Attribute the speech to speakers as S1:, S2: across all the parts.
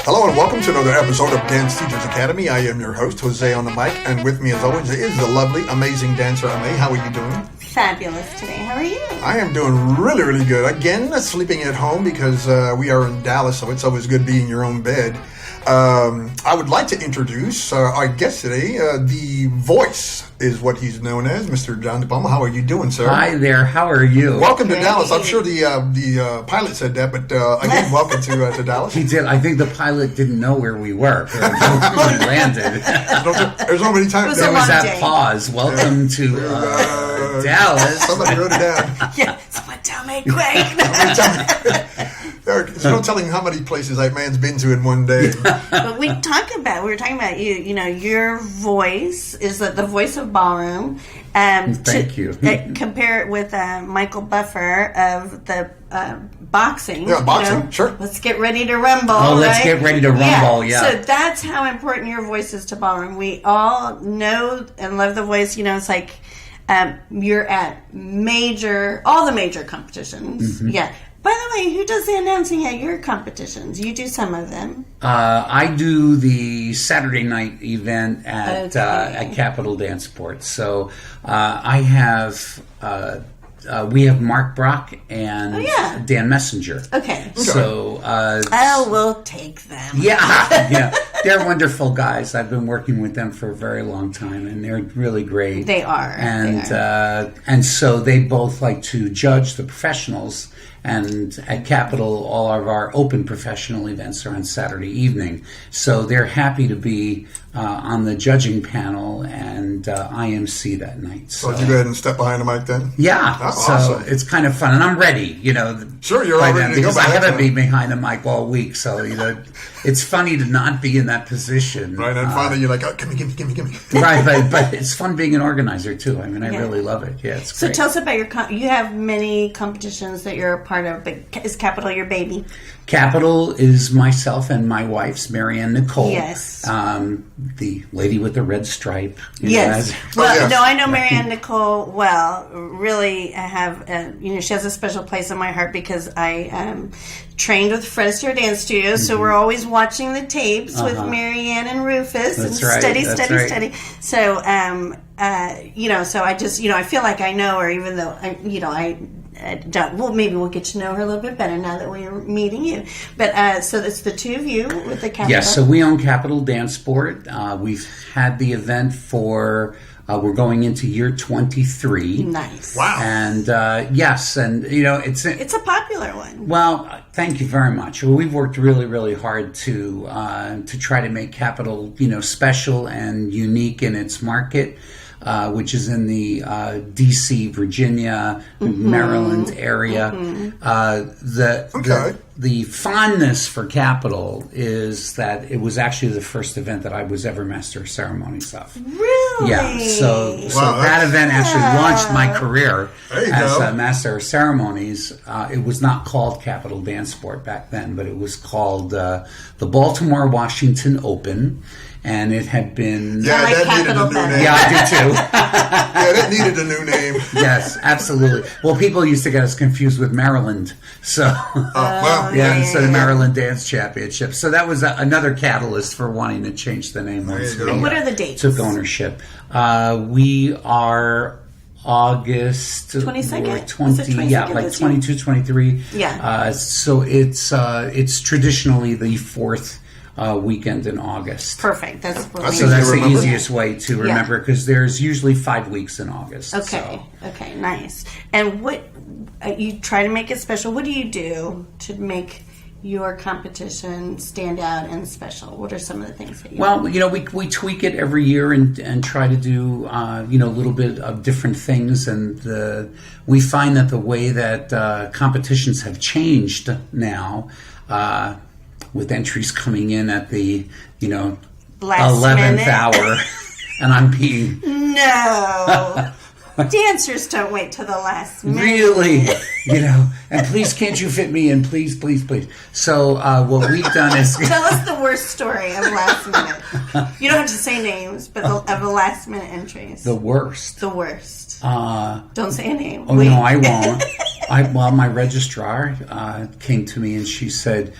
S1: Hello and welcome to another episode of Dance Teachers Academy. I am your host, Jose on the mic, and with me as always is the lovely, amazing dancer, Ame. How are you doing?
S2: Fabulous today. How are you?
S1: I am doing really, really good. Again, sleeping at home because we are in Dallas, so it's always good being in your own bed. I would like to introduce our guest today. The voice is what he's known as, Mr. John DePalma. How are you doing, sir?
S3: Hi there. How are you?
S1: Welcome to Dallas. I'm sure the pilot said that, but again, welcome to Dallas.
S3: He did. I think the pilot didn't know where we were when we landed.
S1: There's so many times.
S3: There was that pause. Welcome to Dallas.
S1: Somebody wrote it down.
S2: Yeah, someone tell me quick.
S1: There's no telling how many places that man's been to in one day.
S2: But we were talking about you. You know, your voice is the voice of Ballroom.
S3: Thank you.
S2: Compare it with Michael Buffer of the boxing.
S1: Yeah, boxing, sure.
S2: Let's get ready to rumble.
S3: Oh, let's get ready to rumble, yeah.
S2: So that's how important your voice is to Ballroom. We all know and love the voice. You know, it's like you're at all the major competitions. Mm-hmm. Yeah. By the way, who does the announcing at your competitions? You do some of them.
S3: I do the Saturday night event at Capital Dancesport. So I have we have Mark Brock and Dan Messenger.
S2: Okay.
S3: So
S2: we'll take them.
S3: Yeah, they're wonderful guys. I've been working with them for a very long time, and they're really great.
S2: They are.
S3: And so they both like to judge the professionals. And at Capital, all of our open professional events are on Saturday evening. So they're happy to be on the judging panel and IMC that night.
S1: So did you go ahead and step behind the mic then?
S3: Yeah.
S1: That's
S3: so
S1: awesome.
S3: It's kind of fun. And I'm ready,
S1: Sure, you're all ready to go.
S3: Because I haven't been behind the mic all week. So, it's funny to not be in that position.
S1: Right, and finally you're like, oh, gimme.
S3: Right, but it's fun being an organizer, too. I mean, I really love it. Yeah, it's great.
S2: So tell us about you have many competitions that you're a part of, but is Capital your baby?
S3: Capital is myself and my wife's Marianne Nicole.
S2: Yes.
S3: The lady with the red stripe.
S2: Yes. No, I know Marianne Nicole well. Really, I have, she has a special place in my heart because I trained with Fred Astaire Dance Studio, so we're always watching the tapes with Marianne and Rufus.
S3: That's
S2: and
S3: right.
S2: Steady. So, so I just, I feel like I know her, even though, I don't. Well, maybe we'll get to know her a little bit better now that we're meeting you. But so it's the two of you with the Capital.
S3: Yes, so we own Capital Dancesport. We've had the event for. We're going into year 23.
S2: Nice.
S1: Wow.
S3: And yes, and it's
S2: a popular one.
S3: Well, thank you very much. We've worked really, really hard to try to make Capital special and unique in its market. Which is in the D.C., Virginia, Maryland area. The fondness for Capital is that it was actually the first event that I was ever Master of Ceremonies of.
S2: Really?
S3: Yeah. So that event actually launched my career as a Master of Ceremonies. It was not called Capital Dancesport back then, but it was called the Baltimore Washington Open. And it had been...
S1: Yeah, that needed a new name.
S3: Yeah, I do too.
S1: Yeah, that needed a new name.
S3: Yes, absolutely. Well, people used to get us confused with Maryland. So, instead of Maryland Dance Championships. So that was another catalyst for wanting to change the name.
S2: And what are the dates?
S3: Took ownership. We are... August
S2: 22nd?
S3: 22, 23.
S2: Yeah.
S3: So it's traditionally the fourth weekend in August.
S2: Perfect. That's
S3: the easiest way to remember because there's usually 5 weeks in August.
S2: Okay. Okay. Nice. And what you try to make it special? What do you do to make your competition stand out and special? What are some of the things that you do?
S3: Well, we tweak it every year and try to do a little bit of different things, and we find that the way that competitions have changed now, with entries coming in at the 11th hour, and I'm being
S2: no. Dancers don't wait till the last minute.
S3: Really, and please can't you fit me in, please. So what we've done is...
S2: Tell us the worst story of last minute. You don't have to say names, but of the last minute entries.
S3: The worst.
S2: Don't say a name.
S3: Oh, no, I won't. My registrar came to me and she said,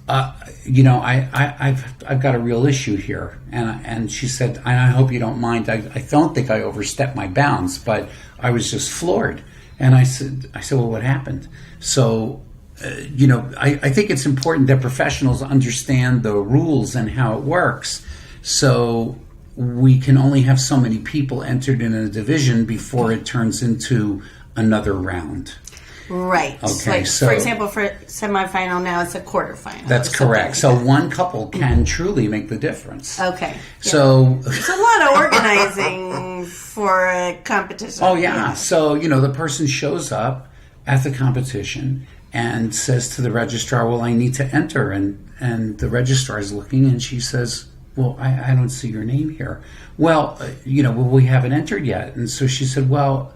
S3: I've got a real issue here, and she said, and I hope you don't mind. I don't think I overstepped my bounds, but I was just floored. And I said, well, what happened? So, I think it's important that professionals understand the rules and how it works. So we can only have so many people entered in a division before it turns into another round.
S2: Right.
S3: Okay.
S2: Like,
S3: so,
S2: for example, for semifinal now, it's a quarterfinal.
S3: That's correct. So one couple can truly make the difference.
S2: Okay.
S3: So
S2: it's a lot of organizing for a competition.
S3: Oh yeah. So the person shows up at the competition and says to the registrar, "Well, I need to enter," and the registrar is looking, and she says, "Well, I don't see your name here." Well, we haven't entered yet, and so she said, "Well,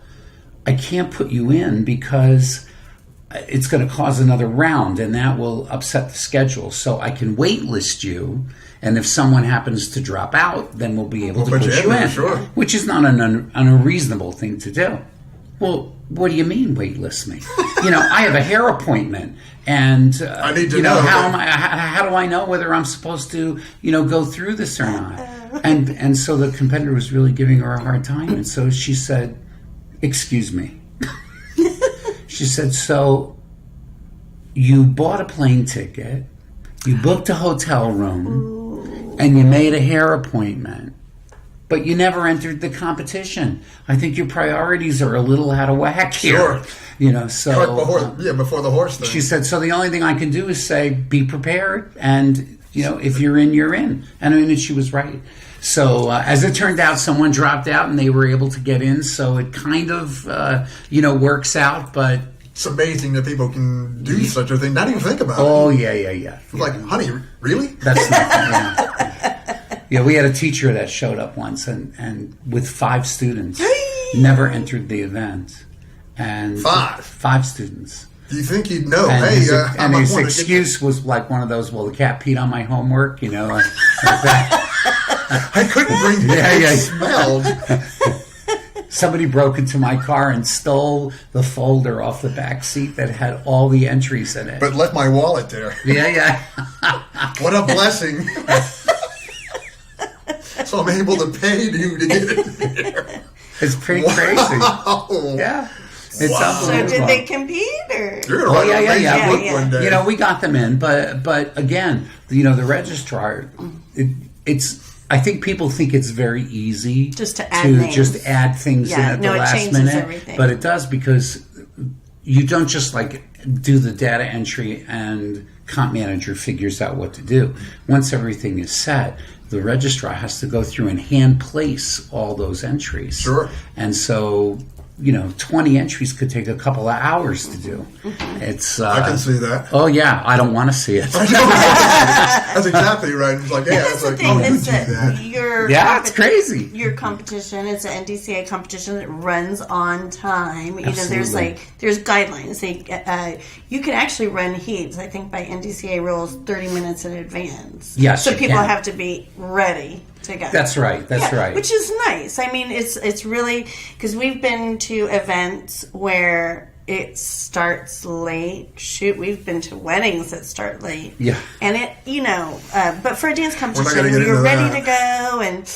S3: I can't put you in because it's going to cause another round, and that will upset the schedule. So I can waitlist you, and if someone happens to drop out, then we'll be able to put you in."
S1: Sure.
S3: Which is not an unreasonable thing to do. Well, what do you mean waitlist me? I have a hair appointment, and
S1: I need to know.
S3: How do I know whether I'm supposed to go through this or not? And so the competitor was really giving her a hard time, and so she said, "Excuse me." She said, "So you bought a plane ticket, you booked a hotel room, and you made a hair appointment, but you never entered the competition. I think your priorities are a little out of whack here."
S1: Sure.
S3: So
S1: before the horse thing.
S3: she said, "So the only thing I can do is say, be prepared, and if you're in, you're in." And she was right. So as it turned out, someone dropped out and they were able to get in. So it kind of, works out. But
S1: it's amazing that people can do such a thing, not even think about it.
S3: Oh, yeah.
S1: Like, honey, really?
S3: That's nothing. Yeah, we had a teacher that showed up once and with 5 students, never entered the event. And 5 students.
S1: Do you think he'd know?
S3: And
S1: his
S3: his excuse was like one of those, "Well, the cat peed on my homework," like that.
S1: I couldn't bring it smelled.
S3: Somebody broke into my car and stole the folder off the back seat that had all the entries in it.
S1: But left my wallet there.
S3: Yeah.
S1: What a blessing. So I'm able to pay you to get it there.
S3: It's pretty crazy. Yeah. It's
S2: So did they compete? Or?
S1: You're going to write an amazing book one day.
S3: We got them in. But again, the registrar, I think people think it's very easy
S2: just to add
S3: things in at the last minute.
S2: Everything.
S3: But it does, because you don't just do the data entry and comp manager figures out what to do. Once everything is set, the registrar has to go through and hand place all those entries.
S1: Sure.
S3: And so 20 entries could take a couple of hours to do. It's
S1: I can see that.
S3: Oh yeah, I don't want to see it.
S1: That's exactly right. It's like,
S2: that's the thing. It's
S3: crazy.
S2: Your competition, it's an NDCA competition that runs on time.
S3: Absolutely.
S2: There's guidelines. You can actually run heats, I think by NDCA rules, 30 minutes in advance.
S3: Yes,
S2: so people have to be ready to go.
S3: That's right. That's right.
S2: Which is nice. I mean, it's really, because we've been to events where it starts late. Shoot, we've been to weddings that start late.
S3: Yeah.
S2: And but for a dance competition, you're ready to go, and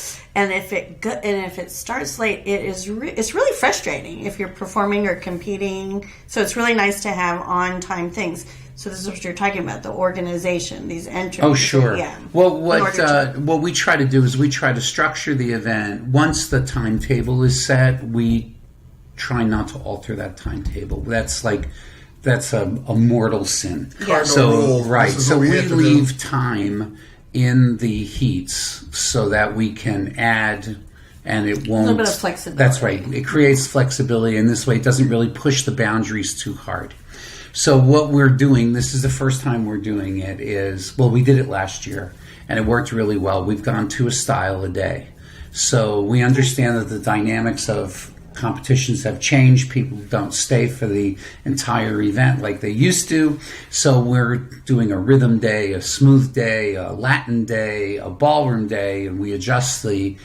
S2: if it starts late, it's really frustrating if you're performing or competing. So it's really nice to have on time things. So this is what you're talking about, the organization, these entries.
S3: Oh, sure.
S2: Yeah.
S3: Well, what we try to do is we try to structure the event. Once the timetable is set, we try not to alter that timetable. That's a mortal sin.
S2: Yeah.
S3: So we leave time in the heats so that we can add, and it won't.
S2: A little bit of flexibility.
S3: That's right. It creates flexibility, and this way it doesn't really push the boundaries too hard. So what we're doing, this is the first time we're doing it, we did it last year, and it worked really well. We've gone to a style a day. So we understand that the dynamics of competitions have changed. People don't stay for the entire event like they used to. So we're doing a rhythm day, a smooth day, a Latin day, a ballroom day, and we adjust the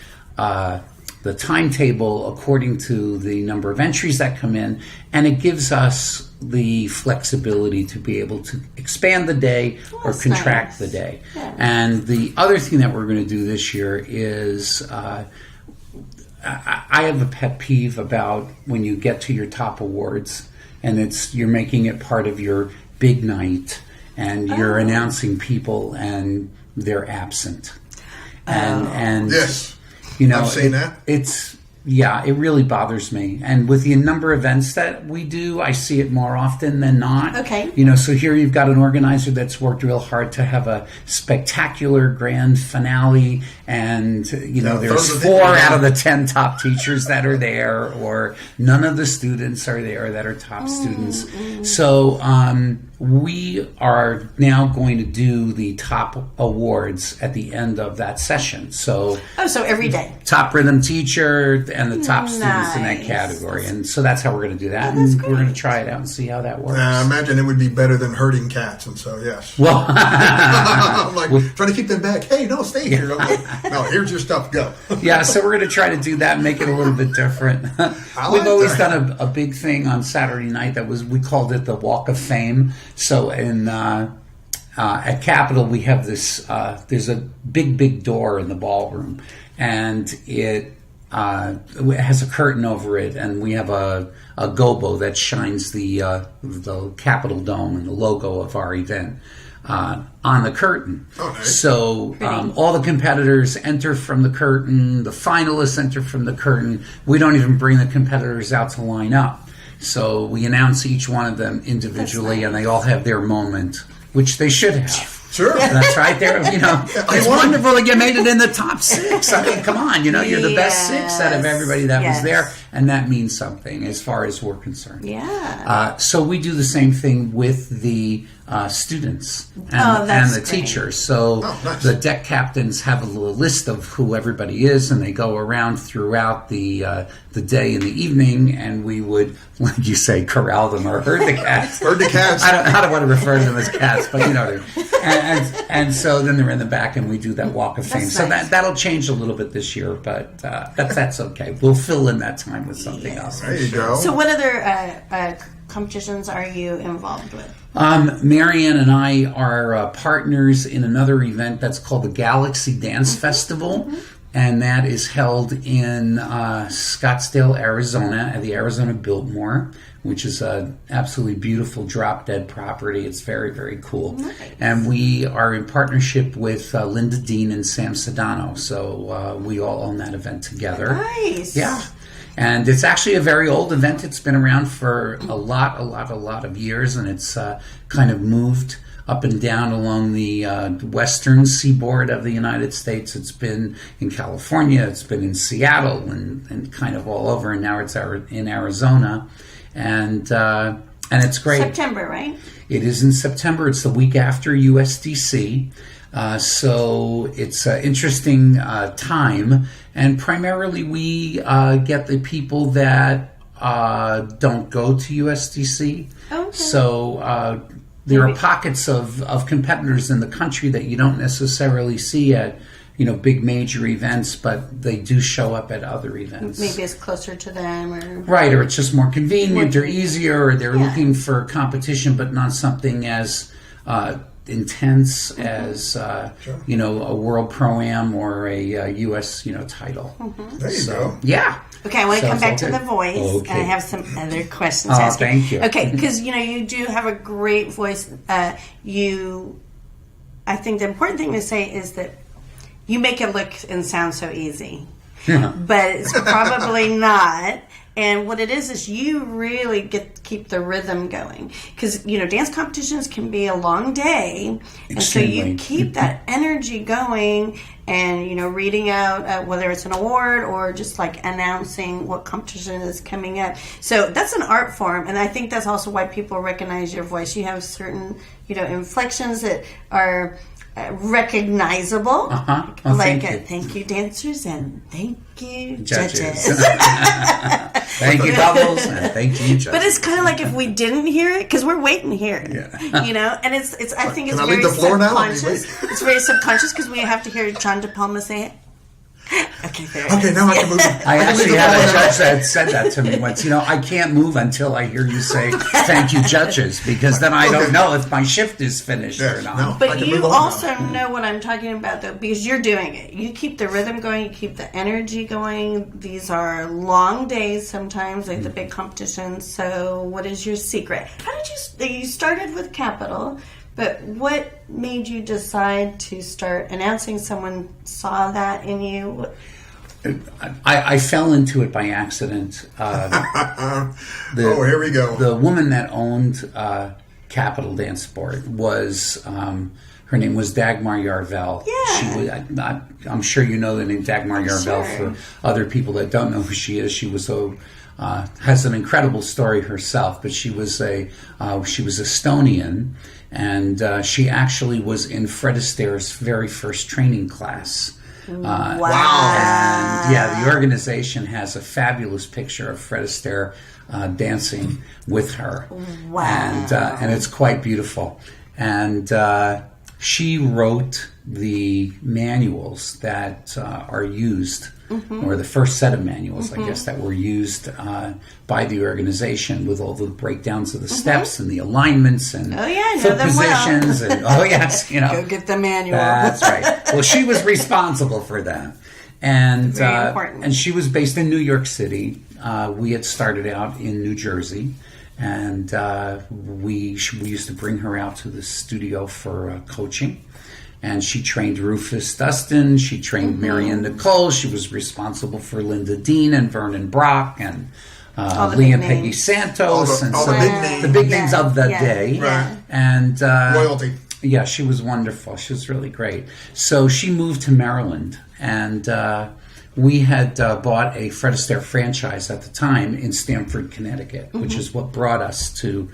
S3: the timetable according to the number of entries that come in, and it gives us the flexibility to be able to expand the day or contract the day.
S2: Yeah.
S3: And the other thing that we're going to do this year is I have a pet peeve about when you get to your top awards and you're making it part of your big night and you're announcing people and they're absent. And
S1: Yes.
S3: you know,
S1: I've seen that.
S3: It really bothers me. And with the number of events that we do, I see it more often than not.
S2: Okay.
S3: You know, so here you've got an organizer that's worked real hard to have a spectacular grand finale, and, you know, there's 4 out of the 10 top teachers that are there, or none of the students are there that are top students. So we are now going to do the top awards at the end of that session. So
S2: every day.
S3: Top rhythm teacher and the top students in that
S2: Nice.
S3: category. And so that's how we're going to do that.
S2: that's
S3: And we're going to
S2: great.
S3: try it out and see how that works.
S1: I imagine it would be better than herding cats, and so yes.
S3: Well,
S1: I'm like trying to keep them back. Hey, no, stay here. I'm like, no, here's your stuff. Go.
S3: yeah, so we're going to try to do that and make it a little bit different.
S1: I
S3: We've
S1: like
S3: always
S1: that.
S3: done a big thing on Saturday night we called it the Walk of Fame. So at Capital, we have this, there's a big door in the ballroom, and it has a curtain over it, and we have a gobo that shines the Capitol Dome and the logo of our event on the curtain.
S1: Oh, nice.
S3: So all the competitors enter from the curtain, the finalists enter from the curtain. We don't even bring the competitors out to line up. So we announce each one of them individually, and they all have their moment, which they should have.
S1: Sure.
S3: That's right there. You know, it's wonderful that you made it in the top 6. I mean, come on, you know, you're the best 6 out of everybody that was there, and that means something as far as we're concerned.
S2: Yeah.
S3: So we do the same thing with the students and the
S2: great.
S3: teachers. So
S1: nice.
S3: the deck captains have a little list of who everybody is, and they go around throughout the day and the evening, and we would, like you say, corral them or herd the cats.
S1: Herd the cats.
S3: I don't want to refer to them as cats, but you know. And so then they're in the back, and we do that Walk of Fame.
S2: That's
S3: So
S2: nice.
S3: that'll change a little bit this year, but that's okay. We'll fill in that time with something else.
S1: There you go.
S2: So what other competitions are you involved with?
S3: Marianne and I are partners in another event that's called the Galaxy Dance Festival, and that is held in Scottsdale, Arizona, at the Arizona Biltmore, which is an absolutely beautiful drop-dead property. It's very, very cool.
S2: Nice.
S3: And we are in partnership with Linda Dean and Sam Sedano, so we all own that event together.
S2: Nice.
S3: Yeah. And it's actually a very old event. It's been around for a lot of years, and it's kind of moved up and down along the western seaboard of the United States. It's been in California, it's been in Seattle, and kind of all over, and now it's in Arizona. And it's great.
S2: September, right?
S3: It is in September. It's the week after USDC. So it's an interesting time. And primarily we get the people that don't go to USDC.
S2: Okay.
S3: So there are pockets of competitors in the country that you don't necessarily see at, you know, big major events, but they do show up at other events.
S2: Maybe it's closer to them, or
S3: Right, or it's just more convenient or easier, or they're
S2: Yeah.
S3: looking for competition, but not something as intense as you know, a World Pro-Am or a U.S. title.
S1: There you go.
S3: Yeah.
S2: Okay, I want to
S3: So
S2: come back
S3: it's
S2: to
S3: okay.
S2: the voice,
S3: Okay.
S2: and I have some other questions
S3: Oh,
S2: to ask you.
S3: thank you.
S2: Okay, because you do have a great voice. I think the important thing to say is that you make it look and sound so easy, but it's probably not. And what it is you really keep the rhythm going, because dance competitions can be a long day, and so you
S3: Extremely.
S2: keep that energy going, and reading out whether it's an award or just like announcing what competition is coming up. So that's an art form, and I think that's also why people recognize your voice. You have certain inflections that are recognizable,
S3: Oh,
S2: like
S3: thank you.
S2: thank you dancers and thank you
S3: Judges.
S2: judges.
S3: Thank you, Bubbles, and thank you, judges.
S2: But it's kind of like if we didn't hear it, because we're waiting here, and it's. I think it's
S1: Can I
S2: very
S1: leave the floor now?
S2: subconscious. It's very subconscious because we have to hear John DePalma say it. Okay, there.
S1: Okay, now I can move.
S3: I actually had a judge that said that to me once. I can't move until I hear you say "thank you, judges," because then I don't know if my shift is finished or not.
S1: No, I
S2: But
S1: can
S2: you
S1: move on
S2: also
S1: now.
S2: know what I'm talking about, though, because you're doing it. You keep the rhythm going, you keep the energy going. These are long days sometimes, like the big competitions. So, what is your secret? How did you started with Capital, but what made you decide to start announcing? Someone saw that in you?
S3: I fell into it by accident.
S1: Here we go.
S3: The woman that owned Capital Dancesport was, her name was Dagmar Yarvel.
S2: Yeah.
S3: She was, I'm sure you know the name Dagmar Yarvel.
S2: Sure.
S3: For other people that don't know who she is, she was has an incredible story herself. But she was Estonian, and she actually was in Fred Astaire's very first training class.
S2: Wow.
S3: And the organization has a fabulous picture of Fred Astaire dancing with her.
S2: Wow.
S3: And it's quite beautiful. And she wrote the manuals that are used, or the first set of manuals, I guess, that were used by the organization with all the breakdowns of the steps and the alignments and foot positions. And yes,
S2: Go get the manual.
S3: That's right. Well, she was responsible for that. And
S2: Very important.
S3: and she was based in New York City. We had started out in New Jersey. And we used to bring her out to the studio for coaching. And she trained Rufus Dustin. She trained Marianne Nicole. She was responsible for Linda Dean and Vernon Brock and Lee and Peggy Santos. The big names of the day.
S1: Right.
S3: And
S1: Royalty.
S3: Yeah, she was wonderful. She was really great. So she moved to Maryland, and we had bought a Fred Astaire franchise at the time in Stamford, Connecticut, which is what brought us to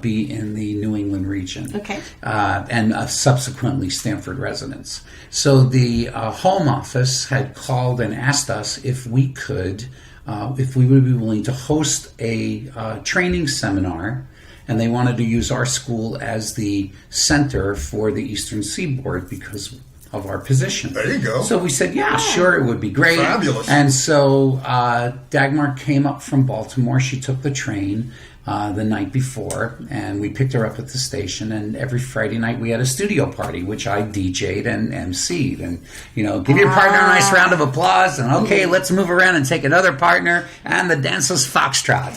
S3: be in the New England region.
S2: Okay.
S3: And subsequently Stamford residents. So the home office had called and asked us if we could, if we would be willing to host a training seminar, and they wanted to use our school as the center for the Eastern Seaboard because of our position.
S1: There you go.
S3: So we said, yeah, sure, it would be great.
S1: Fabulous.
S3: And so Dagmar came up from Baltimore. She took the train the night before, and we picked her up at the station, and every Friday night we had a studio party, which I DJ'd and MC'd. And, give your partner a nice round of applause, and okay, let's move around and take another partner, and the danceless foxtrot.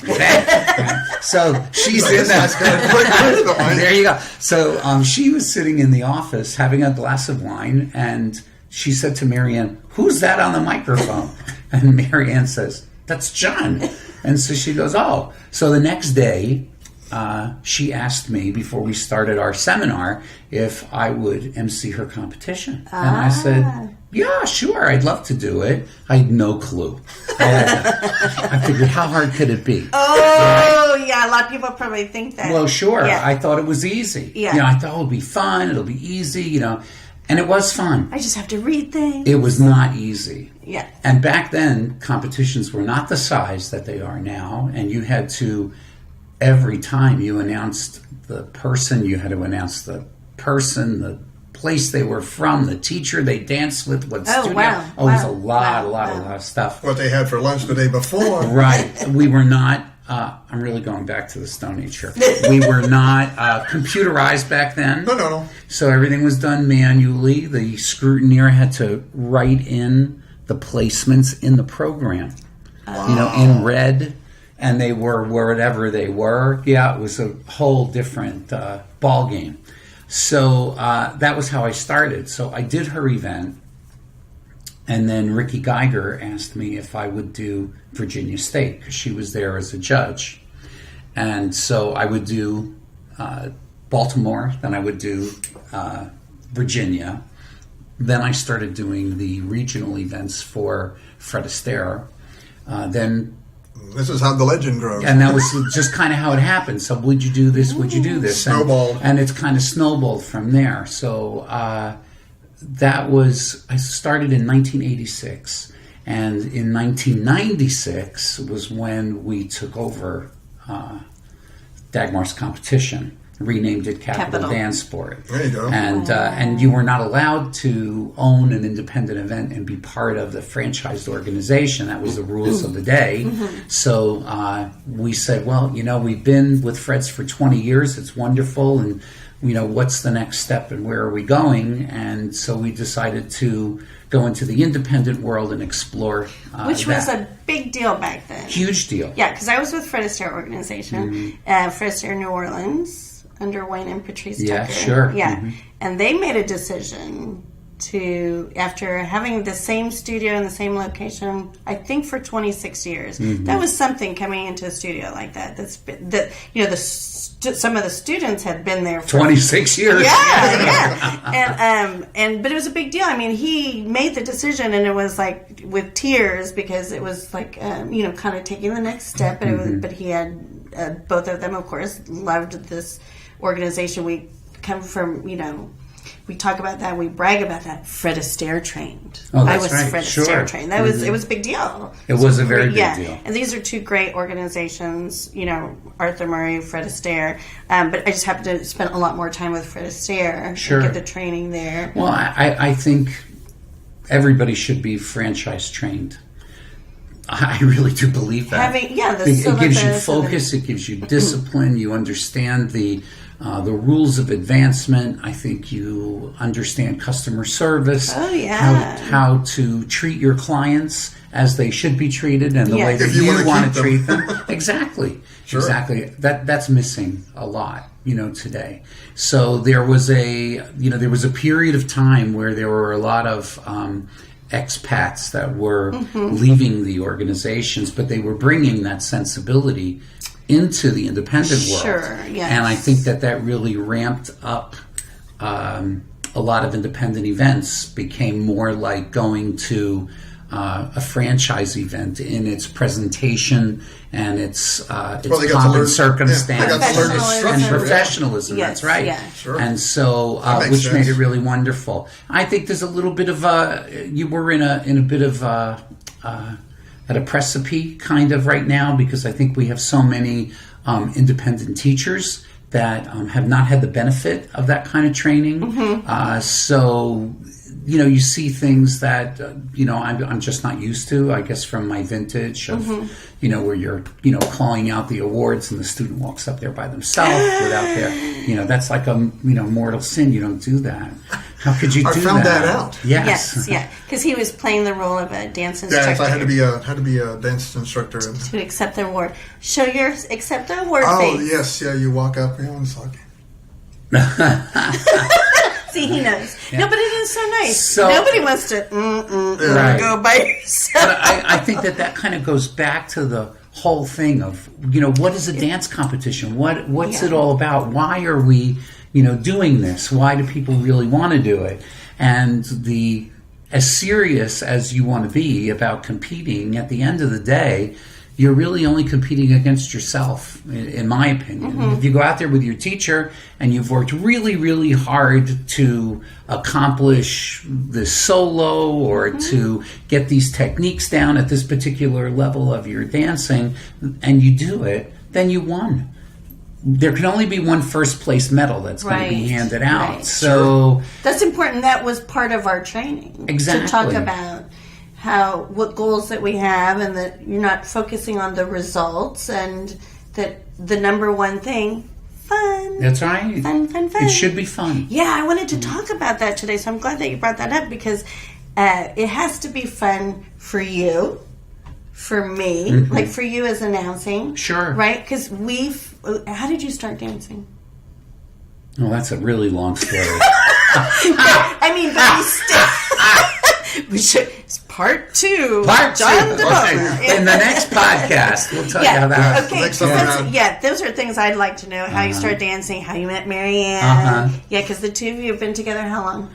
S3: So she's in that. There you go. So she was sitting in the office having a glass of wine, and she said to Marianne, "Who's that on the microphone?" And Marianne says, "That's John." And so she goes, "Oh." So the next day, she asked me, before we started our seminar, if I would MC her competition. And I said, yeah, sure, I'd love to do it. I had no clue. I figured, how hard could it be?
S2: Oh, yeah, a lot of people probably think that.
S3: Well, sure.
S2: Yeah.
S3: I thought it was easy.
S2: Yeah.
S3: I thought it would be fun, it'll be easy, And it was fun.
S2: I just have to read things.
S3: It was not easy.
S2: Yeah.
S3: And back then, competitions were not the size that they are now, and you had to, every time you announced the person, you had to announce the person, the place they were from, the teacher they danced with, what studio.
S2: Wow.
S3: Oh, it was a lot of stuff.
S1: What they had for lunch the day before.
S3: Right. We were not, I'm really going back to the Stone Age here. We were not computerized back then.
S1: No.
S3: So everything was done manually. The scrutineer had to write in the placements in the program, in red, and they were wherever they were. Yeah, it was a whole different ball game. So that was how I started. So I did her event, and then Ricky Geiger asked me if I would do Virginia State, because she was there as a judge. And so I would do Baltimore, then I would do Virginia. Then I started doing the regional events for Fred Astaire. Then
S1: This is how the legend grows.
S3: and that was just kind of how it happened. So would you do this? Would you do this?
S1: Snowballed.
S3: And it's kind of snowballed from there. So I started in 1986. And in 1996 was when we took over Dagmar's competition. renamed it Capital
S2: Capital.
S3: Dancesport.
S1: There you go.
S3: And you were not allowed to own an independent event and be part of the franchised organization. That was the rules of the day. So we said, well, we've been with Fred's for 20 years. It's wonderful. And, what's the next step and where are we going? And so we decided to go into the independent world and explore
S2: Which was a big deal back then.
S3: huge deal.
S2: Yeah, because I was with Fred Astaire organization, Fred Astaire New Orleans, under Wayne and Patrice
S3: Yeah,
S2: Tucker.
S3: sure.
S2: Yeah, and they made a decision to, after having the same studio in the same location, I think for 26 years. That was something, coming into a studio like that. Some of the students had been there for
S3: 26 years.
S2: yeah. But it was a big deal. I mean, he made the decision, and it was like with tears, because it was like kind of taking the next step. But but he had both of them, of course, loved this organization. We come from we talk about that, we brag about that. Fred Astaire trained.
S3: Oh, that's
S2: I was
S3: right.
S2: Fred
S3: Sure.
S2: Astaire trained. That was it was a big deal.
S3: It was a very big deal.
S2: And these are two great organizations, Arthur Murray, Fred Astaire. But I just happened to spend a lot more time with Fred Astaire
S3: Sure.
S2: and get the training there.
S3: Well, I think everybody should be franchise trained. I really do believe that.
S2: Having the
S3: it
S2: syllabus
S3: gives you
S2: and
S3: focus. It gives you discipline. You understand the rules of advancement. I think you understand customer service.
S2: Oh, yeah.
S3: How to treat your clients as they should be treated, and the
S2: Yes.
S3: way that
S1: If you
S3: you
S1: wanna
S3: want
S1: keep
S3: to
S1: them.
S3: treat them. Exactly.
S1: Sure.
S3: Exactly. That's missing a lot, today. So there was a period of time where there were a lot of expats that were leaving the organizations, but they were bringing that sensibility into the independent world.
S2: Sure, yes.
S3: And I think that really ramped up a lot of independent events, became more like going to a franchise event in its presentation and its
S1: they got to
S3: pomp
S1: learn-
S3: and circumstance
S1: they got to learn the
S3: and
S1: structure,
S3: professionalism.
S2: Yes,
S3: That's right.
S2: yeah.
S1: Sure.
S3: And so,
S1: That makes
S3: which made
S1: sense.
S3: it really wonderful. I think there's a little bit of you were in a bit of at a precipice kind of right now, because I think we have so many independent teachers that have not had the benefit of that kind of training. So, you see things that, I'm just not used to, I guess, from my vintage of, where you're, calling out the awards and the student walks up there by themselves without their, that's like a, mortal sin. You don't do that. How could you do that?
S1: I found that out.
S3: Yes.
S2: Yes, because he was playing the role of a dance instructor.
S1: Yes, I had to be a dance instructor.
S2: to accept the award. Accept the award
S1: Oh
S2: face.
S1: yes, yeah. You walk up, and it's like,
S2: See, he knows. No, but it is so nice.
S3: So-
S2: Nobody wants to
S3: Right.
S2: go by yourself.
S3: But I think that kind of goes back to the whole thing of, what is a dance competition? What's it all about? Why are we, doing this? Why do people really want to do it? And as serious as you want to be about competing, at the end of the day, you're really only competing against yourself, in my opinion. If you go out there with your teacher and you've worked really, really hard to accomplish this solo or to get these techniques down at this particular level of your dancing, and you do it, then you won. There can only be one first place medal that's going to be
S2: Right,
S3: handed out.
S2: right.
S3: So
S2: That's important. That was part of our training.
S3: Exactly.
S2: To talk about what goals that we have, and that you're not focusing on the results, and that the number one thing, fun.
S3: that's right.
S2: Fun.
S3: It should be fun.
S2: Yeah, I wanted to talk about that today, so I'm glad that you brought that up, because it has to be fun for you, for me, like for you as announcing.
S3: Sure.
S2: Right? Because how did you start dancing?
S3: Well, that's a really long story.
S2: I mean, but we still... we should... It's part two.
S3: Part two.
S2: John DePalma.
S3: Okay. In the next podcast, we'll tell you how that
S2: Okay.
S1: Next
S2: so
S1: time
S2: that's-
S1: around.
S2: yeah, those are things I'd like to know. How you started dancing, how you met Marianne. Yeah, because the two of you have been together how long?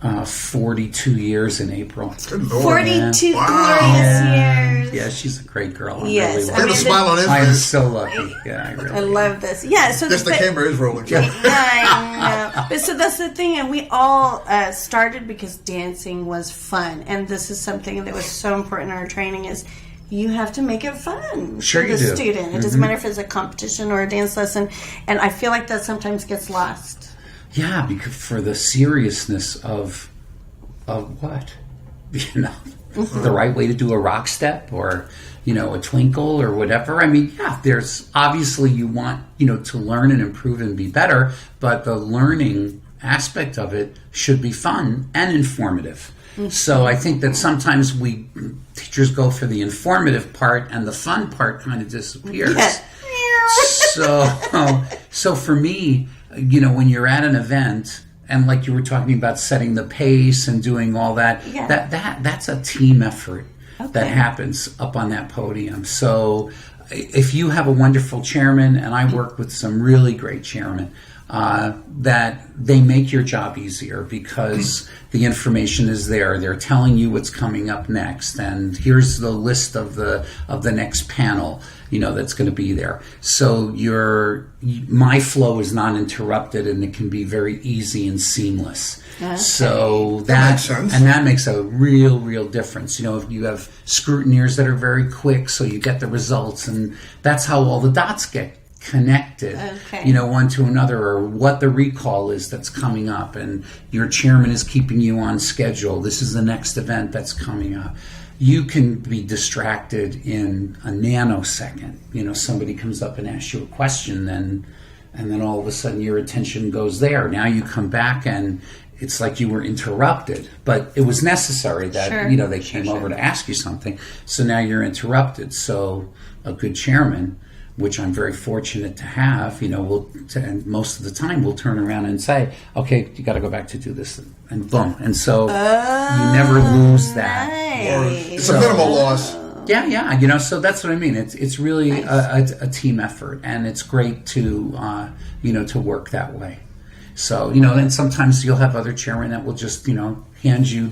S3: 42 years in April.
S1: good Lord.
S2: 42
S1: Wow.
S2: glorious years.
S3: Yeah, she's a great girl. I'm
S2: Yes,
S3: really
S2: I
S1: Look
S3: lucky.
S1: at the
S2: mean,
S1: smile on his
S3: I am
S1: face.
S3: so lucky. Yeah, I really
S2: I love this. Yeah, so
S1: Yes, the camera is rolling.
S2: Yeah, I know. But so that's the thing, and we all started because dancing was fun, and this is something that was so important in our training: is you have to make it fun
S3: Sure
S2: for
S3: you
S2: the
S3: do.
S2: student. It doesn't matter if it's a competition or a dance lesson. And I feel like that sometimes gets lost.
S3: Yeah, because for the seriousness of what? You know, the right way to do a rock step or, you know, a twinkle or whatever. I mean, yeah, there's obviously you want, you know, to learn and improve and be better, but the learning aspect of it should be fun and informative. So I think that sometimes teachers go for the informative part and the fun part kind of disappears. So for me, you know, when you're at an event and like you were talking about setting the pace and doing all that, that's a team effort that happens up on that podium. So if you have a wonderful chairman, and I work with some really great chairmen, that they make your job easier because the information is there. They're telling you what's coming up next, and here's the list of the next panel, you know, that's going to be there. So my flow is not interrupted, and it can be very easy and seamless. Okay. So that makes sense. And that makes a real difference. You know, if you have scrutineers that are very quick, so you get the results, and that's how all the dots get connected, you know, one to another, or what the recall is that's coming up, and your chairman is keeping you on schedule. This is the next event that's coming up. You can be distracted in a nanosecond. You know, somebody comes up and asks you a question, and then all of a sudden your attention goes there. Now you come back and it's like you were interrupted, but it was necessary that, you know, they came over to ask you something. So now you're interrupted. So a good chairman, which I'm very fortunate to have, you know, and most of the time we'll turn around and say, okay, you got to go back to do this, and boom. And so you never lose that.
S2: Nice.
S1: It's a minimal loss.
S3: Yeah, you know, so that's what I mean. It's really a team effort, and it's great to, you know, to work that way. So, you know, and sometimes you'll have other chairmen that will just, you know, hand you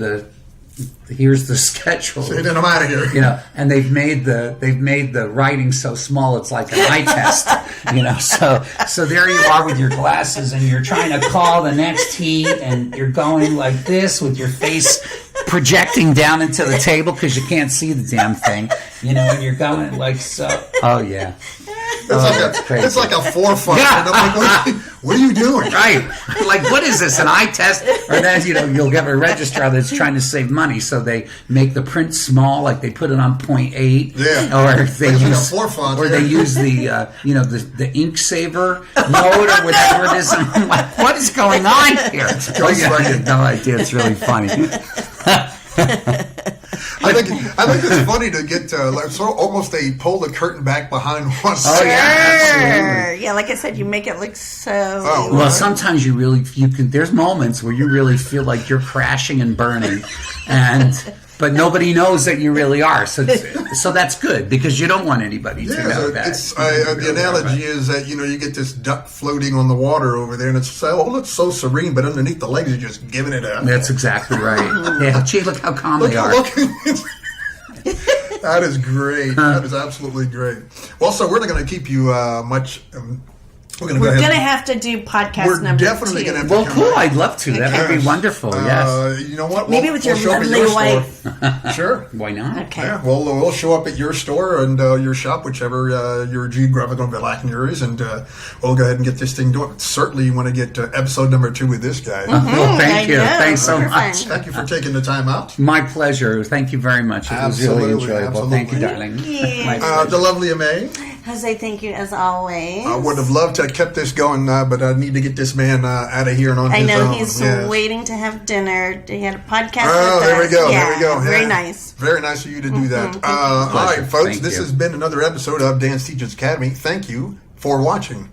S3: here's the schedule.
S1: So then I'm out of here.
S3: You know, and they've made the writing so small it's like an eye test. You know, so there you are with your glasses, and you're trying to call the next heat, and you're going like this with your face projecting down into the table because you can't see the damn thing. You know, and you're going like so. Oh yeah.
S1: It's like a forefront.
S3: Yeah.
S1: And I'm like, what are you doing?
S3: Right. Like, what is this, an eye test? Or then, you know, you'll get a registrar that's trying to save money, so they make the print small, like they put it on 0.8.
S1: Yeah.
S3: Or they use the, you know, the ink saver mode or whatever it is. And I'm like, what is going on here? I have no idea. It's really funny.
S1: I think it's funny to get like almost they pull the curtain back behind one.
S3: Oh yeah, absolutely.
S2: Yeah, like I said, you make it look so.
S1: Oh,
S3: well, sometimes you can. There's moments where you really feel like you're crashing and burning, but nobody knows that you really are. So that's good because you don't want anybody to know that.
S1: The analogy is that, you know, you get this duck floating on the water over there, and it looks so serene, but underneath the legs, you're just giving it up.
S3: That's exactly right. Yeah, gee, look how calm they are.
S1: That is great. That is absolutely great. Well, so we're not going to keep you much. We're going to
S2: have to do podcast
S1: we're
S2: number 2.
S1: We're definitely going to have
S3: to. Well,
S1: come
S3: cool.
S1: back.
S3: I'd love to. That would be wonderful. Yes.
S1: You know what?
S2: Maybe with your lovely wife.
S1: Sure.
S3: Why not?
S2: Okay.
S1: Yeah. We'll show up at your store and your shop, whichever your geographical vernacular is, and we'll go ahead and get this thing going. Certainly, you want to get episode number 2 with this guy.
S3: Well, thank you. Thanks so much.
S1: Thank you for taking the time out.
S3: My pleasure. Thank you very much. It was really enjoyable.
S1: Absolutely.
S3: Thank you, darling.
S2: The
S1: lovely May.
S2: Jose, thank you as always.
S1: I would have loved to have kept this going, but I need to get this man out of here and on his own.
S2: I know he's waiting to have dinner. He had a podcast.
S1: Oh, there we go.
S2: Yeah,
S1: there we go.
S2: Very nice.
S1: Very nice of you to do that. All right, folks. This has been another episode of Dance Teachers Academy. Thank you for watching.